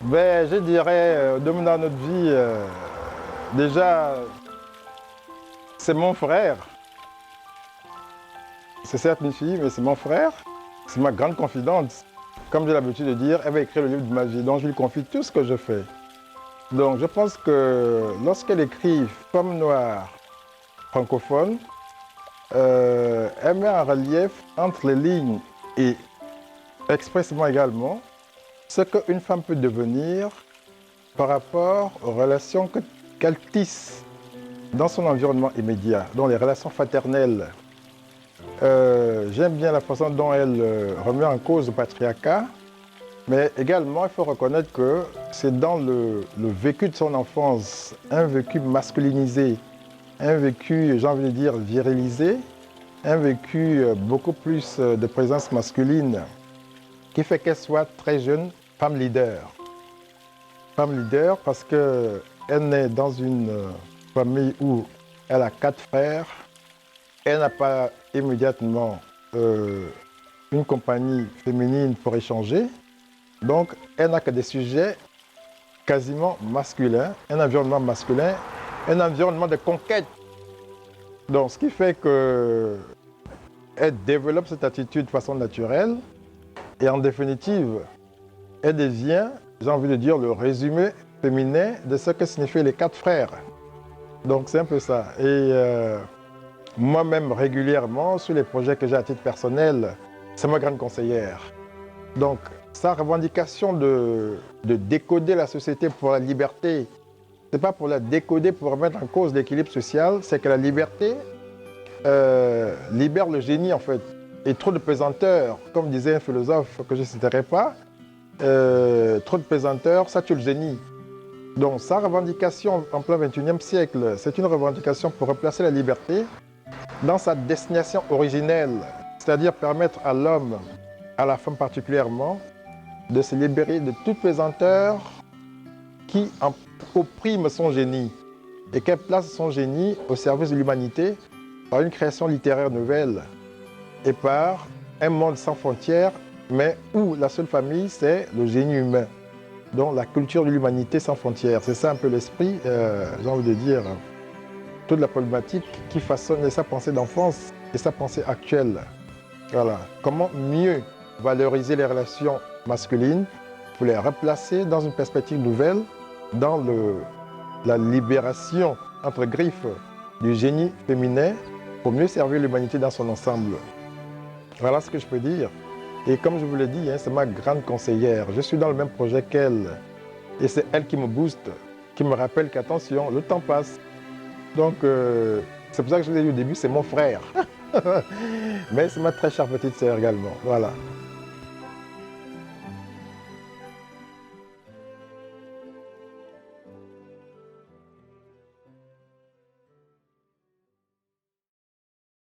Ben, je dirais, dans notre vie, déjà, c'est mon frère. C'est certes une fille, mais c'est mon frère. C'est ma grande confidente. Comme j'ai l'habitude de dire, elle va écrire le livre de ma vie, donc je lui confie tout ce que je fais. Donc je pense que lorsqu'elle écrit Femme noire francophone, elle met en relief entre les lignes et expressément également ce qu'une femme peut devenir par rapport aux relations qu'elle tisse dans son environnement immédiat, dans les relations fraternelles. J'aime bien la façon dont elle remet en cause le patriarcat, mais également il faut reconnaître que c'est dans le vécu de son enfance, un vécu masculinisé, un vécu, j'ai envie de dire, virilisé, un vécu beaucoup plus de présence masculine, qui fait qu'elle soit très jeune femme leader. Femme leader parce qu'elle naît dans une famille où elle a 4 frères. Elle n'a pas immédiatement une compagnie féminine pour échanger. Donc, elle n'a que des sujets quasiment masculins, un environnement masculin, un environnement de conquête. Donc, ce qui fait qu'elle développe cette attitude de façon naturelle et en définitive, elle devient, j'ai envie de dire, le résumé féminin de ce que signifient les 4 frères. Donc, c'est un peu ça. Et moi-même, régulièrement, sur les projets que j'ai à titre personnel, c'est ma grande conseillère. Donc, sa revendication de décoder la société pour la liberté, ce n'est pas pour la décoder pour remettre en cause l'équilibre social, c'est que la liberté libère le génie, en fait. Et trop de pesanteurs, comme disait un philosophe que je ne citerai pas, trop de pesanteurs, ça tue le génie. Donc, sa revendication en plein XXIe siècle, c'est une revendication pour replacer la liberté dans sa destination originelle, c'est-à-dire permettre à l'homme, à la femme particulièrement, de se libérer de toute pesanteur qui opprime son génie et qu'elle place son génie au service de l'humanité par une création littéraire nouvelle et par un monde sans frontières, mais où la seule famille, c'est le génie humain. Donc la culture de l'humanité sans frontières. C'est ça un peu l'esprit, j'ai envie de dire, toute la problématique qui façonne sa pensée d'enfance et sa pensée actuelle. Voilà. Comment mieux valoriser les relations masculines pour les replacer dans une perspective nouvelle, dans la libération, entre griffes, du génie féminin pour mieux servir l'humanité dans son ensemble. Voilà ce que je peux dire. Et comme je vous l'ai dit, c'est ma grande conseillère. Je suis dans le même projet qu'elle. Et c'est elle qui me booste, qui me rappelle qu'attention, le temps passe. Donc, c'est pour ça que je vous ai dit au début, c'est mon frère. Mais c'est ma très chère petite sœur également. Voilà.